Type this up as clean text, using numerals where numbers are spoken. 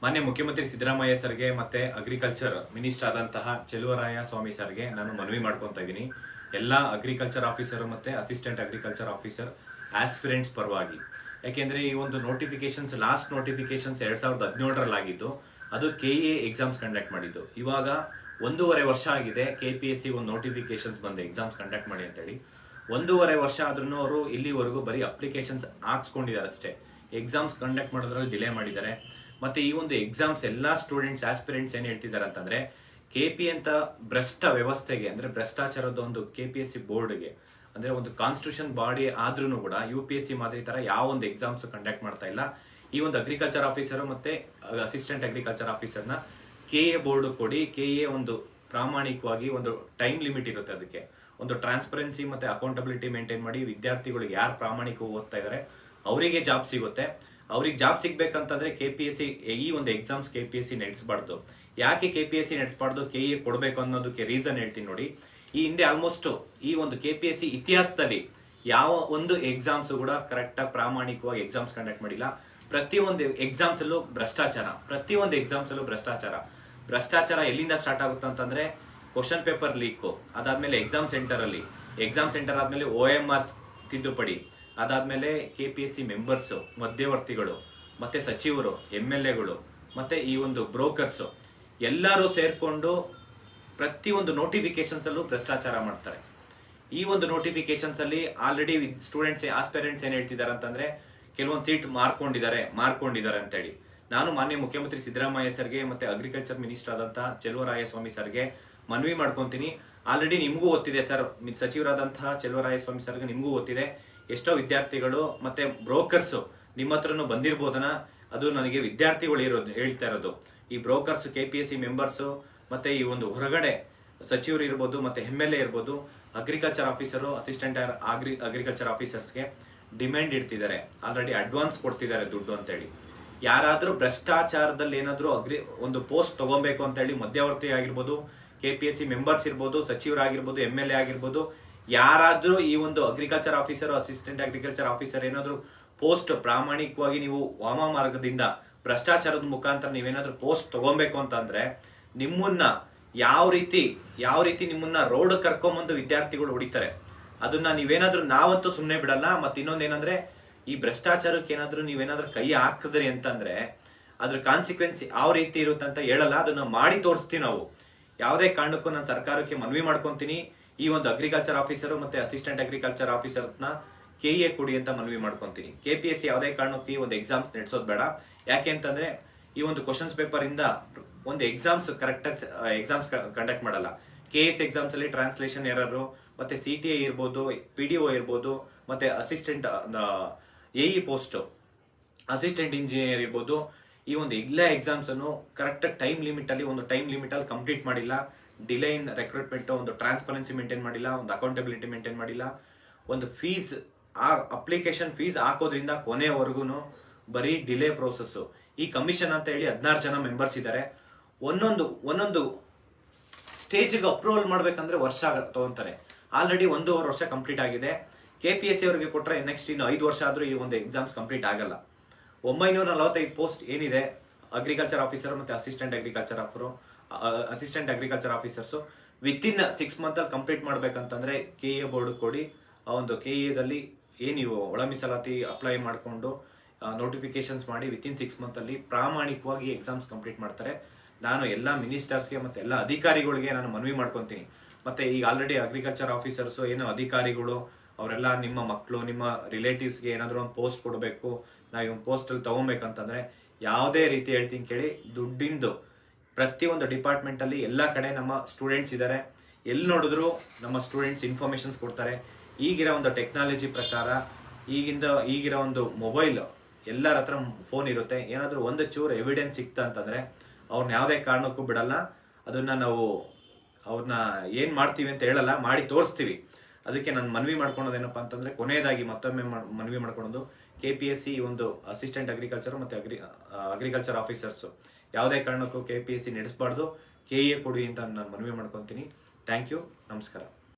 ಮಾನ್ಯ ಮುಖ್ಯಮಂತ್ರಿ ಸಿದ್ದರಾಮಯ್ಯ ಸರ್ಗೆ ಮತ್ತೆ ಅಗ್ರಿಕಲ್ಚರ್ ಮಿನಿಸ್ಟರ್ ಆದಂತಹ ಚೆಲುವರಾಯ ಸ್ವಾಮಿ ಸರ್ಗೆ ನಾನು ಮನವಿ ಮಾಡ್ಕೊಂತ ಇದ್ದೀನಿ. ಎಲ್ಲ ಅಗ್ರಿಕಲ್ಚರ್ ಆಫೀಸರ್ ಮತ್ತೆ ಅಸಿಸ್ಟೆಂಟ್ ಅಗ್ರಿಕಲ್ಚರ್ ಆಫೀಸರ್ ಆಸ್ಪಿರೆಂಟ್ಸ್ ಪರವಾಗಿ. ಯಾಕೆಂದ್ರೆ ಈ ಒಂದು ನೋಟಿಫಿಕೇಶನ್ಸ್ ಲಾಸ್ಟ್ ನೋಟಿಫಿಕೇಶನ್ಸ್ 2017 ಆಗಿದ್ದು, ಅದು KA ಎಕ್ಸಾಮ್ಸ್ ಕಂಡಕ್ಟ್ ಮಾಡಿದ್ದು. ಇವಾಗ 1.5 ವರ್ಷ ಆಗಿದೆ KPSC ಒಂದು ನೋಟಿಫಿಕೇಶನ್ಸ್ ಬಂದು ಎಕ್ಸಾಮ್ಸ್ ಕಂಡಕ್ಟ್ ಮಾಡಿ ಅಂತೇಳಿ. 1.5 ವರ್ಷ ಆದ್ರೂ ಅವರು ಇಲ್ಲಿವರೆಗೂ ಬರೀ ಅಪ್ಲಿಕೇಶನ್ಸ್ ಹಾಕ್ಸ್ಕೊಂಡಿದ್ದಾರೆ ಅಷ್ಟೇ. ಎಕ್ಸಾಮ್ಸ್ ಕಂಡಕ್ಟ್ ಮಾಡೋದ್ರಲ್ಲಿ ಡಿಲೇ ಮಾಡಿದ್ದಾರೆ. ಮತ್ತೆ ಈ ಒಂದು ಎಕ್ಸಾಮ್ಸ್ ಎಲ್ಲಾ ಸ್ಟೂಡೆಂಟ್ಸ್ ಆಸ್ಪಿರೆಂಟ್ಸ್ ಏನ್ ಹೇಳ್ತಿದ್ದಾರೆ ಅಂತಂದ್ರೆ, KP ಅಂತ ಭ್ರಷ್ಟ ವ್ಯವಸ್ಥೆಗೆ ಅಂದ್ರೆ ಭ್ರಷ್ಟಾಚಾರದ ಒಂದು KPSC ಬೋರ್ಡ್ಗೆ ಅಂದ್ರೆ ಒಂದು ಕಾನ್ಸ್ಟಿಟ್ಯೂಷನ್ ಬಾಡಿ ಆದ್ರೂ ಕೂಡ UPSC ಮಾದರಿ ತರ ಯಾವ ಒಂದು ಎಕ್ಸಾಮ್ಸ್ ಕಂಡಕ್ಟ್ ಮಾಡ್ತಾ ಇಲ್ಲ. ಈ ಒಂದು ಅಗ್ರಿಕಲ್ಚರ್ ಆಫೀಸರ್ ಮತ್ತೆ ಅಸಿಸ್ಟೆಂಟ್ ಅಗ್ರಿಕಲ್ಚರ್ ಆಫೀಸರ್ನ KA ಬೋರ್ಡ್ ಕೊಡಿ. KA ಒಂದು ಪ್ರಾಮಾಣಿಕವಾಗಿ ಒಂದು ಟೈಮ್ ಲಿಮಿಟ್ ಇರುತ್ತೆ, ಅದಕ್ಕೆ ಒಂದು ಟ್ರಾನ್ಸ್ಪರೆನ್ಸಿ ಮತ್ತೆ ಅಕೌಂಟಬಿಲಿಟಿ ಮೇಂಟೈನ್ ಮಾಡಿ ವಿದ್ಯಾರ್ಥಿಗಳಿಗೆ ಯಾರು ಪ್ರಾಮಾಣಿಕವಾಗಿ ಓದ್ತಾ ಇದಾರೆ ಅವರಿಗೆ ಜಾಬ್ ಸಿಗುತ್ತೆ. ಅವ್ರಿಗೆ ಜಾಬ್ ಸಿಗ್ಬೇಕಂತಂದ್ರೆ KPSC ಈ ಒಂದು ಎಕ್ಸಾಮ್ಸ್ KPSC ನಡೆಸಬಾರ್ದು. ಯಾಕೆ KPSC ನಡೆಸಬಾರ್ದು, KA ಕೊಡಬೇಕು ಅನ್ನೋದಕ್ಕೆ ರೀಸನ್ ಹೇಳ್ತೀನಿ ನೋಡಿ. ಈ ಹಿಂದೆ ಆಲ್ಮೋಸ್ಟ್ ಈ ಒಂದು KPSC ಇತಿಹಾಸದಲ್ಲಿ ಯಾವ ಒಂದು ಎಕ್ಸಾಮ್ಸ್ ಕೂಡ ಕರೆಕ್ಟ್ ಆಗಿ ಪ್ರಾಮಾಣಿಕವಾಗಿ ಎಕ್ಸಾಮ್ಸ್ ಕಂಡಕ್ಟ್ ಮಾಡಿಲ್ಲ. ಪ್ರತಿಯೊಂದು ಎಕ್ಸಾಮ್ಸ್ ಅಲ್ಲೂ ಭ್ರಷ್ಟಾಚಾರ, ಪ್ರತಿಯೊಂದು ಎಕ್ಸಾಮ್ಸ್ ಅಲ್ಲೂ ಭ್ರಷ್ಟಾಚಾರ ಎಲ್ಲಿಂದ ಸ್ಟಾರ್ಟ್ ಆಗುತ್ತೆ ಅಂತಂದ್ರೆ, ಕ್ವಶನ್ ಪೇಪರ್ ಲೀಕ್, ಅದಾದ್ಮೇಲೆ ಎಕ್ಸಾಮ್ ಸೆಂಟರ್ ಆದ್ಮೇಲೆ OMR ತಿದ್ದುಪಡಿ, ಅದಾದ್ಮೇಲೆ KPSC ಮೆಂಬರ್ಸ್, ಮಧ್ಯವರ್ತಿಗಳು, ಮತ್ತೆ ಸಚಿವರು, MLAಗಳು, ಮತ್ತೆ ಈ ಒಂದು ಬ್ರೋಕರ್ಸ್ ಎಲ್ಲರೂ ಸೇರ್ಕೊಂಡು ಪ್ರತಿಯೊಂದು ನೋಟಿಫಿಕೇಶನ್ಸ್ ಅಲ್ಲೂ ಭ್ರಷ್ಟಾಚಾರ ಮಾಡ್ತಾರೆ. ಈ ಒಂದು ನೋಟಿಫಿಕೇಶನ್ಸ್ ಅಲ್ಲಿ ಆಲ್ರೆಡಿ ಸ್ಟೂಡೆಂಟ್ಸ್ ಆಸ್ಪಿರೆಂಟ್ಸ್ ಏನ್ ಹೇಳ್ತಿದ್ದಾರೆ ಅಂತಂದ್ರೆ, ಕೆಲವೊಂದು ಸೀಟ್ ಮಾರ್ಕೊಂಡಿದ್ದಾರೆ ಅಂತೇಳಿ. ನಾನು ಮಾನ್ಯ ಮುಖ್ಯಮಂತ್ರಿ ಸಿದ್ದರಾಮಯ್ಯ ಸರ್ಗೆ ಮತ್ತೆ ಅಗ್ರಿಕಲ್ಚರ್ ಮಿನಿಸ್ಟರ್ ಆದಂತಹ ಚೆಲುವರಾಯ ಸ್ವಾಮಿ ಸರ್ಗೆ ಮನವಿ ಮಾಡ್ಕೊಂತೀನಿ. ಆಲ್ರೆಡಿ ನಿಮಗೂ ಗೊತ್ತಿದೆ ಸರ್, ಸಚಿವರಾದಂತಹ ಚೆಲುವರಾಯ ಸ್ವಾಮಿ ಸರ್ಗೆ ನಿಮಗೂ ಗೊತ್ತಿದೆ. ಎಷ್ಟೋ ವಿದ್ಯಾರ್ಥಿಗಳು ಮತ್ತೆ ಬ್ರೋಕರ್ಸ್ ನಿಮ್ಮ ಹತ್ರನು ಬಂದಿರ್ಬೋದನ, ಅದು ನನಗೆ ವಿದ್ಯಾರ್ಥಿಗಳು ಹೇಳ್ತಾ ಇರೋದು. ಈ ಬ್ರೋಕರ್ಸ್, KPSC ಮೆಂಬರ್ಸ್ ಮತ್ತೆ ಈ ಒಂದು ಹೊರಗಡೆ ಸಚಿವರು ಇರ್ಬೋದು, ಮತ್ತೆ MLA ಇರ್ಬೋದು, ಅಗ್ರಿಕಲ್ಚರ್ ಆಫೀಸರು, ಅಸಿಸ್ಟೆಂಟ್ ಅಗ್ರಿಕಲ್ಚರ್ ಆಫೀಸರ್ಸ್ಗೆ ಡಿಮ್ಯಾಂಡ್ ಇಡ್ತಿದ್ದಾರೆ. ಆಲ್ರೆಡಿ ಅಡ್ವಾನ್ಸ್ ಕೊಡ್ತಿದ್ದಾರೆ ದುಡ್ಡು ಅಂತೇಳಿ. ಯಾರಾದ್ರೂ ಭ್ರಷ್ಟಾಚಾರದಲ್ಲಿ ಏನಾದ್ರೂ ಒಂದು ಪೋಸ್ಟ್ ತಗೊಬೇಕು ಅಂತ ಹೇಳಿ ಮಧ್ಯವರ್ತಿ ಆಗಿರ್ಬೋದು, KPSC ಮೆಂಬರ್ಸ್ ಇರ್ಬೋದು, ಸಚಿವರಾಗಿರ್ಬೋದು, MLA ಆಗಿರ್ಬೋದು, ಯಾರಾದ್ರೂ ಈ ಒಂದು agriculture officer, assistant agriculture officer ಏನಾದ್ರು ಪೋಸ್ಟ್ ಪ್ರಾಮಾಣಿಕವಾಗಿ ನೀವು ವಾಮ ಮಾರ್ಗದಿಂದ ಭ್ರಷ್ಟಾಚಾರದ ಮುಖಾಂತರ ನೀವೇನಾದ್ರೂ ಪೋಸ್ಟ್ ತಗೊಬೇಕು ಅಂತಂದ್ರೆ, ನಿಮ್ಮನ್ನ ಯಾವ ರೀತಿ ನಿಮ್ಮನ್ನ ರೋಡ್ ಕರ್ಕೊಂಬಂದು ವಿದ್ಯಾರ್ಥಿಗಳು ಹೊಡಿತಾರೆ, ಅದನ್ನ ನೀವೇನಾದ್ರೂ ನಾವಂತೂ ಸುಮ್ನೆ ಬಿಡಲ್ಲ. ಮತ್ತೆ ಇನ್ನೊಂದೇನಂದ್ರೆ, ಈ ಭ್ರಷ್ಟಾಚಾರಕ್ಕೆ ಏನಾದ್ರೂ ನೀವೇನಾದ್ರೂ ಕೈ ಹಾಕಿದ್ರಿ ಅಂತಂದ್ರೆ ಅದ್ರ ಕಾನ್ಸಿಕ್ವೆನ್ಸ್ ಯಾವ ರೀತಿ ಇರುತ್ತೆ ಅಂತ ಹೇಳಲ್ಲ, ಅದನ್ನ ಮಾಡಿ ತೋರಿಸ್ತೀವಿ ನಾವು. ಯಾವುದೇ ಕಾರಣಕ್ಕೂ ನಾನು ಸರ್ಕಾರಕ್ಕೆ ಮನವಿ ಮಾಡ್ಕೊಂತೀನಿ, ಈ ಒಂದು ಅಗ್ರಿಕಲ್ಚರ್ ಆಫೀಸರ್ ಮತ್ತೆ ಅಸಿಸ್ಟೆಂಟ್ ಅಗ್ರಿಕಲ್ಚರ್ ಆಫೀಸರ್ಸ್ನ KA ಕೊಡಿ ಅಂತ ಮನವಿ ಮಾಡ್ಕೊಂತೀನಿ. KPSC ಯಾವುದೇ ಕಾರಣಕ್ಕೂ ಈ ಒಂದು ಎಕ್ಸಾಮ್ಸ್ ನಡೆಸೋದು ಬೇಡ. ಯಾಕೆ ಅಂತಂದ್ರೆ, ಈ ಒಂದು ಕ್ವಶನ್ಸ್ ಪೇಪರ್ ಇಂದ ಒಂದು ಎಕ್ಸಾಮ್ಸ್ ಕರೆಕ್ಟ್ ಎಕ್ಸಾಮ್ಸ್ ಕಂಡಕ್ಟ್ ಮಾಡಲ್ಲ. KS ಎಕ್ಸಾಮ್ಸ್ ಅಲ್ಲಿ ಟ್ರಾನ್ಸ್ಲೇಷನ್ ಎರರ್, ಮತ್ತೆ CTA ಇರ್ಬೋದು, PDO ಇರ್ಬೋದು, ಮತ್ತೆ assistant AE post, assistant engineer ಇರ್ಬೋದು, ಈ ಒಂದು ಎಲ್ಲ ಎಕ್ಸಾಮ್ಸ್ ಅನ್ನು ಕರೆಕ್ಟ್ ಟೈಮ್ ಲಿಮಿಟ್ ಅಲ್ಲಿ ಕಂಪ್ಲೀಟ್ ಮಾಡಿಲ್ಲ. ಡಿಲೇ ಇನ್ ರೆಕ್ರೂಟ್ಮೆಂಟ್, ಒಂದು ಟ್ರಾನ್ಸ್ಪರೆನ್ಸಿ ಮೇಂಟೈನ್ ಮಾಡಿಲ್ಲ, ಒಂದು ಅಕೌಂಟಬಿಲಿಟಿ ಮೇಂಟೈನ್ ಮಾಡಿಲ್ಲ. ಒಂದು ಫೀಸ್ ಅಪ್ಲಿಕೇಶನ್ ಫೀಸ್ ಹಾಕೋದ್ರಿಂದ ಕೊನೆವರೆಗೂ ಬರೀ ಡಿಲೇ ಪ್ರೋಸೆಸ್. ಈ ಕಮಿಷನ್ ಅಂತ ಹೇಳಿ 16 ಜನ ಮೆಂಬರ್ಸ್ ಇದ್ದಾರೆ. ಒಂದೊಂದು ಸ್ಟೇಜ್ಗೆ ಅಪ್ರೂವಲ್ ಮಾಡ್ಬೇಕಂದ್ರೆ ವರ್ಷ ತಗೊಂತಾರೆ. ಆಲ್ರೆಡಿ 1.5 ವರ್ಷ ಕಂಪ್ಲೀಟ್ ಆಗಿದೆ. KPSC ಅವರಿಗೆ ಕೊಟ್ಟರೆ ನೆಕ್ಸ್ಟ್ ಇನ್ನು 5 ವರ್ಷ ಆದ್ರೂ ಈ ಒಂದು ಎಕ್ಸಾಮ್ಸ್ ಕಂಪ್ಲೀಟ್ ಆಗಲ್ಲ. 945 ಪೋಸ್ಟ್ ಏನಿದೆ ಅಗ್ರಿಕಲ್ಚರ್ ಆಫೀಸರ್ ಮತ್ತೆ assistant agriculture officers within 6 month ಅಲ್ಲಿ ಕಂಪ್ಲೀಟ್ ಮಾಡ್ಬೇಕಂತಂದ್ರೆ KA ಬೋರ್ಡ್ ಕೊಡಿ. ಆ ಒಂದು KAದಲ್ಲಿ ನೀವು ಒಳ ಮೀಸಲಾತಿ ಅಪ್ಲೈ ಮಾಡಿಕೊಂಡು ನೋಟಿಫಿಕೇಶನ್ಸ್ ಮಾಡಿ ವಿತಿನ್ 6 ಮಂತ್ ಅಲ್ಲಿ ಪ್ರಾಮಾಣಿಕವಾಗಿ ಎಕ್ಸಾಮ್ಸ್ ಕಂಪ್ಲೀಟ್ ಮಾಡ್ತಾರೆ. ನಾನು ಎಲ್ಲ ಮಿನಿಸ್ಟರ್ಸ್ಗೆ ಮತ್ತೆ ಎಲ್ಲ ಅಧಿಕಾರಿಗಳಿಗೆ ನಾನು ಮನವಿ ಮಾಡ್ಕೊಂತೀನಿ. ಮತ್ತೆ ಈಗ ಆಲ್ರೆಡಿ ಅಗ್ರಿಕಲ್ಚರ್ ಆಫೀಸರ್ಸ್ ಏನೋ ಅಧಿಕಾರಿಗಳು ಅವರೆಲ್ಲ ನಿಮ್ಮ ಮಕ್ಕಳು, ನಿಮ್ಮ ರಿಲೇಟಿವ್ಸ್ಗೆ ಏನಾದ್ರು ಒಂದು ಪೋಸ್ಟ್ ಕೊಡಬೇಕು, ನಾವು ಒಂದು ಪೋಸ್ಟ್ ಅಲ್ಲಿ ತಗೊಬೇಕಂತಂದ್ರೆ ಯಾವುದೇ ರೀತಿ ಹೇಳ್ತೀನಿ ಕೇಳಿ, ದುಡ್ಡಿಂದು ಪ್ರತಿಯೊಂದು ಡಿಪಾರ್ಟ್ಮೆಂಟ್ ಅಲ್ಲಿ ಎಲ್ಲ ಕಡೆ ನಮ್ಮ ಸ್ಟೂಡೆಂಟ್ಸ್ ಇದ್ದಾರೆ. ಎಲ್ಲಿ ನೋಡಿದ್ರು ನಮ್ಮ ಸ್ಟೂಡೆಂಟ್ಸ್ ಇನ್ಫಾರ್ಮೇಶನ್ಸ್ ಕೊಡ್ತಾರೆ. ಈಗಿರೋ ಒಂದು ಟೆಕ್ನಾಲಜಿ ಪ್ರಕಾರ, ಈಗಿರೋ ಒಂದು ಮೊಬೈಲ್ ಎಲ್ಲರ ಹತ್ರ ಫೋನ್ ಇರುತ್ತೆ. ಏನಾದ್ರೂ ಒಂದು ಚೂರು ಎವಿಡೆನ್ಸ್ ಸಿಕ್ತ ಅಂತಂದ್ರೆ ಅವ್ರನ್ನ ಯಾವುದೇ ಕಾರಣಕ್ಕೂ ಬಿಡಲ್ಲ. ಅದನ್ನ ನಾವು ಅವ್ರನ್ನ ಏನ್ ಮಾಡ್ತೀವಿ ಅಂತ ಹೇಳಲ್ಲ, ಮಾಡಿ ತೋರಿಸ್ತೀವಿ. ಅದಕ್ಕೆ ನಾನು ಮನವಿ ಮಾಡ್ಕೊಳೋದೇನಪ್ಪ ಅಂತಂದ್ರೆ, ಕೊನೆಯದಾಗಿ ಮತ್ತೊಮ್ಮೆ ಮನವಿ ಮಾಡ್ಕೊಳೋದು, KPSC ಒಂದು ಅಸಿಸ್ಟೆಂಟ್ ಅಗ್ರಿಕಲ್ಚರ್ ಮತ್ತೆ ಅಗ್ರಿಕಲ್ಚರ್ ಆಫೀಸರ್ಸ್ ಯಾವುದೇ ಕಾರಣಕ್ಕೂ KPSC ನಡೆಸಬಾರ್ದು. KA ಕೊಡಿ ಅಂತ ನಾನು ಮನವಿ ಮಾಡ್ಕೊತೀನಿ. ಥ್ಯಾಂಕ್ ಯು, ನಮಸ್ಕಾರ.